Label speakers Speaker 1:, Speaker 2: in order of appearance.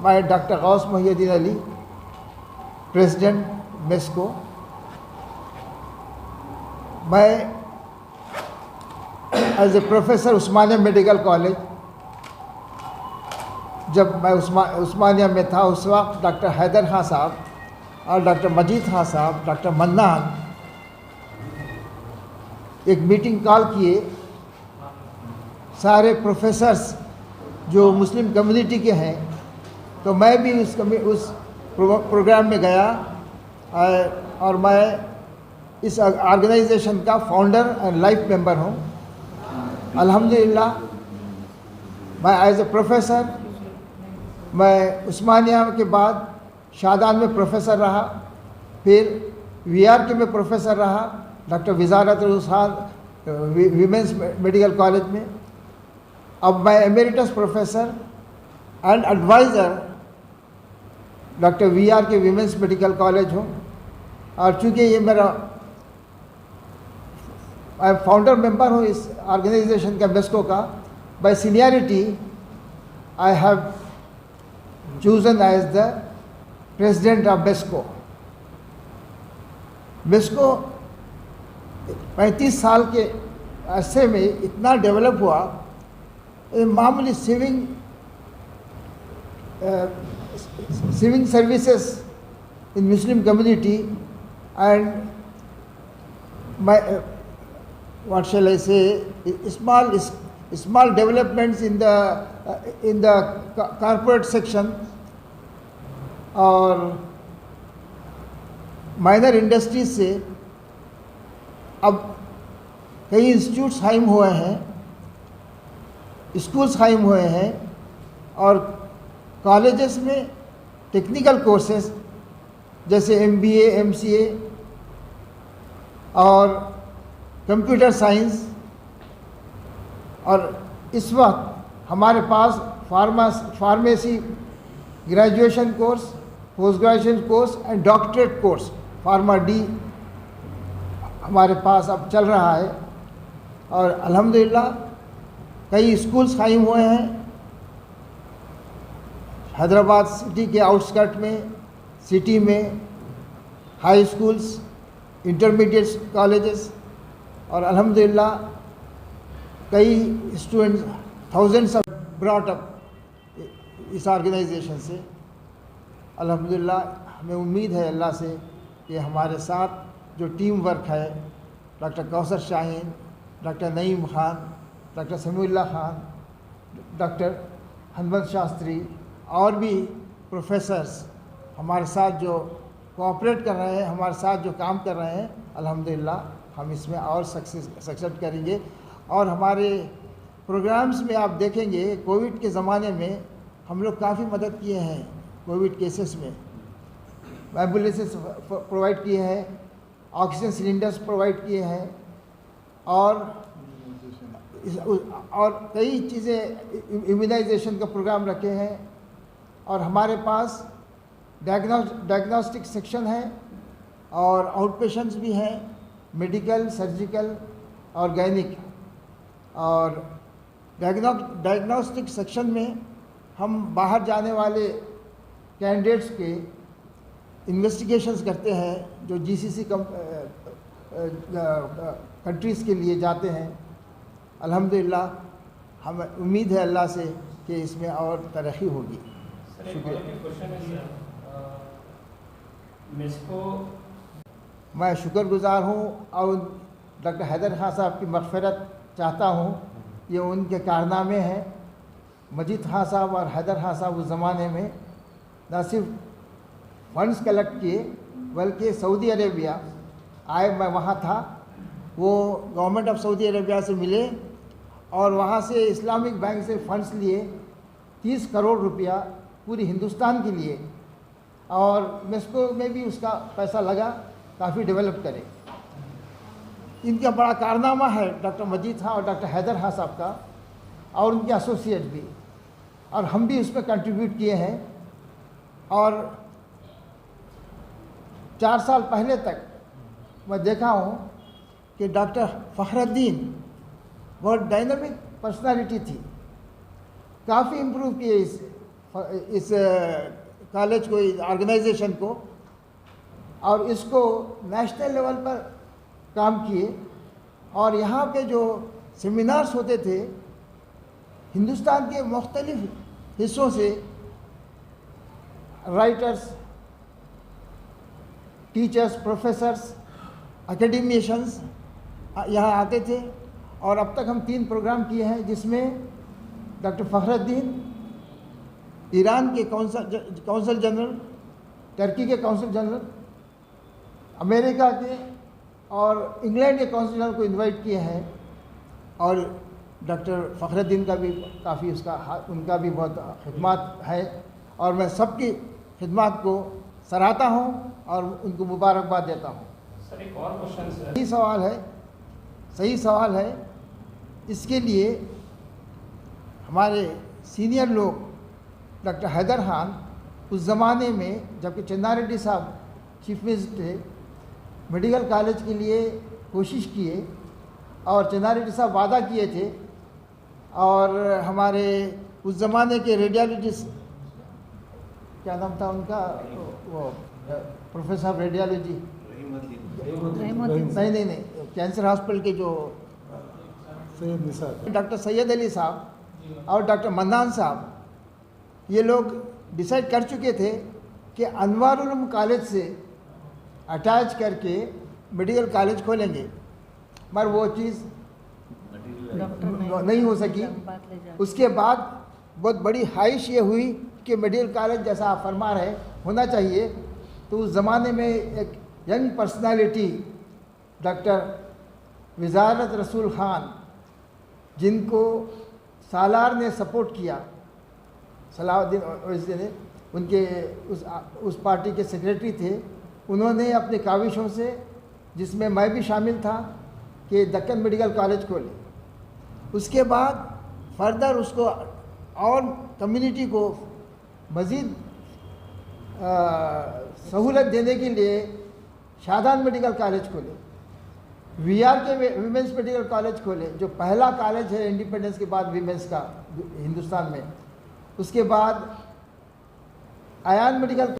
Speaker 1: मैं doctor Gaus Mohiuddin Ali, president MESCO. मैं as a professor Osmania medical college, जब मैं उस्मानिया में था उस वक्त डॉक्टर हैदर खान साहब और डॉक्टर मजीद खान साहब, डॉक्टर मन्नान एक मीटिंग कॉल किए, सारे प्रोफेसर्स जो मुस्लिम कम्युनिटी के हैं, तो मैं भी उस प्रोग्राम में गया और मैं इस ऑर्गेनाइजेशन का फाउंडर एंड लाइफ मेंबर हूँ। अल्हम्दुलिल्लाह मैं एज ए प्रोफेसर, मैं उस्मानिया के बाद शादान में प्रोफेसर रहा, फिर VRK में प्रोफेसर रहा, डॉक्टर वजारत वीमेंस मेडिकल कॉलेज में। अब मैं emeritus professor and advisor doctor VRK women's medical college हूँ। और चूँकि ये मेरा फाउंडर मेंबर हूँ इस ऑर्गेनाइजेशन का, मेस्को का, by seniority I have chosen as the president of MESCO. MESCO 35 साल के अरसे में इतना डेवलप हुआ, मामूली serving services in Muslim community and what shall I say, small developments in the corporate section और माइनर इंडस्ट्रीज से अब कई इंस्टीट्यूट्स कायम हुए हैं, स्कूल्स कायम हुए हैं और कॉलेजेस में टेक्निकल कोर्सेज जैसे MBA, MCA और कंप्यूटर साइंस। और इस वक्त हमारे पास pharmacy graduation course, post graduation course and doctorate course pharma D हमारे पास अब चल रहा है। और अल्हम्दुलिल्लाह कई स्कूल्स कायम हुए हैं हैदराबाद सिटी के आउटस्कर्ट में, सिटी में हाई स्कूल्स, इंटरमीडिएट कॉलेजेस। और अल्हम्दुलिल्लाह कई students, thousands of brought up इस ऑर्गेनाइजेशन से। अल्हम्दुलिल्लाह हमें उम्मीद है अल्लाह से कि हमारे साथ जो टीम वर्क है, doctor Kausar Shaheen, doctor Naeem Khan, doctor Samiullah Khan, doctor Hanumant Shastri और भी प्रोफेसर्स हमारे साथ जो कोऑपरेट कर रहे हैं, हमारे साथ जो काम कर रहे हैं, अल्हम्दुलिल्लाह हम इसमें और सक्सेस करेंगे। और हमारे प्रोग्राम्स में आप देखेंगे कोविड के ज़माने में हम लोग काफ़ी मदद किए हैं। कोविड केसेस में एम्बुलेंसेस प्रोवाइड किए हैं, ऑक्सीजन सिलेंडर्स प्रोवाइड किए हैं और कई चीज़ें, इम्यूनाइजेशन का प्रोग्राम रखे हैं। और हमारे पास डायग्नोस्टिक सेक्शन है और आउट पेशेंट्स भी हैं, मेडिकल, सर्जिकल और गायनिक। और डायग्नोस्टिक सेक्शन में हम बाहर जाने वाले कैंडिडेट्स के इन्वेस्टिगेशंस करते हैं जो GCC कंट्रीज़ के लिए जाते हैं। अल्हम्दुलिल्लाह हमें उम्मीद है अल्लाह से कि इसमें और तरक्की होगी। शुक्रिया। मैं शुक्रगुज़ार हूँ और डॉक्टर हैदर खान साहब की मग़फ़िरत चाहता हूँ। ये उनके कारनामे हैं। मजीद खान साहब और हैदर खान साहब उस ज़माने में न सिर्फ फंड्स कलेक्ट किए बल्कि सऊदी अरेबिया आए, मैं वहाँ था, वो गवर्नमेंट ऑफ सऊदी अरेबिया से मिले और वहाँ से इस्लामिक बैंक से फंड्स लिए 30 करोड़ रुपया पूरी हिंदुस्तान के लिए। और मेस्को में भी उसका पैसा लगा काफ़ी डेवलप करे। इनका बड़ा कारनामा है डॉक्टर मजीद खान और डॉक्टर हैदर खान साहब का और उनके एसोसिएट भी, और हम भी उसमें कंट्रीब्यूट किए हैं। और 4 साल पहले तक मैं देखा हूँ कि डॉक्टर फ़खरुद्दीन बहुत डायनामिक पर्सनालिटी थी, काफ़ी इम्प्रूव किए इस इस कॉलेज को, इस ऑर्गेनाइजेशन को, और इसको नेशनल लेवल पर काम किए। और यहाँ पे जो सेमिनार्स होते थे हिंदुस्तान के मुख्तलिफ हिस्सों से राइटर्स, टीचर्स, प्रोफेसर्स, एकेडमिशियंस यहाँ आते थे। और अब तक हम 3 प्रोग्राम किए हैं, जिसमें डॉक्टर फ़खरुद्दीन, ईरान के कौंसल जनरल, टर्की के कौंसल जनरल, अमेरिका के और इंग्लैंड के कौंसल जनरल को इनवाइट किए हैं। और डॉक्टर फ़खरुद्दीन का भी काफ़ी उनका भी बहुत खिदमत है, और मैं सबकी खिदमत को सराहता हूँ और उनको मुबारकबाद देता हूँ।
Speaker 2: सर, एक और क्वेश्चन सर।
Speaker 1: सही सवाल है। इसके लिए हमारे सीनियर लोग, डॉक्टर हैदर खान, उस ज़माने में जबकि चन्नारेड्डी साहब चीफ मिनिस्टर थे, मेडिकल कॉलेज के लिए कोशिश किए और चन्नारेड्डी साहब वादा किए थे। और हमारे उस ज़माने के रेडियोलॉजिस्ट, क्या नाम था उनका, वो प्रोफेसर रेडियोलॉजी, नहीं, कैंसर हॉस्पिटल के जो डॉक्टर सैयद अली साहब और डॉक्टर मन्नान साहब, ये लोग डिसाइड कर चुके थे कि अनवारुल उलूम कॉलेज से अटैच करके मेडिकल कॉलेज खोलेंगे, मगर वो चीज़ नहीं हो सकी। उसके बाद बहुत बड़ी ख्वाहिश ये हुई कि मेडिकल कॉलेज जैसा आप फरमा रहे होना चाहिए। तो उस ज़माने में एक यंग पर्सनालिटी डॉक्टर वज़ारत रसूल ख़ान, जिनको सालार ने सपोर्ट किया, सलाहुद्दीन ओवैसी ने, उनके उस पार्टी के सेक्रेटरी थे, उन्होंने अपने काविशों से, जिसमें मैं भी शामिल था, कि दक्कन मेडिकल कॉलेज खोले। उसके बाद फर्दर उसको और कम्युनिटी को मज़ीद सहूलत देने के लिए शादान मेडिकल कॉलेज खोले, वीआर के वीमेंस मेडिकल कॉलेज खोले, जो पहला कॉलेज है इंडिपेंडेंस के बाद वीमेंस का हिंदुस्तान में। उसके बाद आयान मेडिकल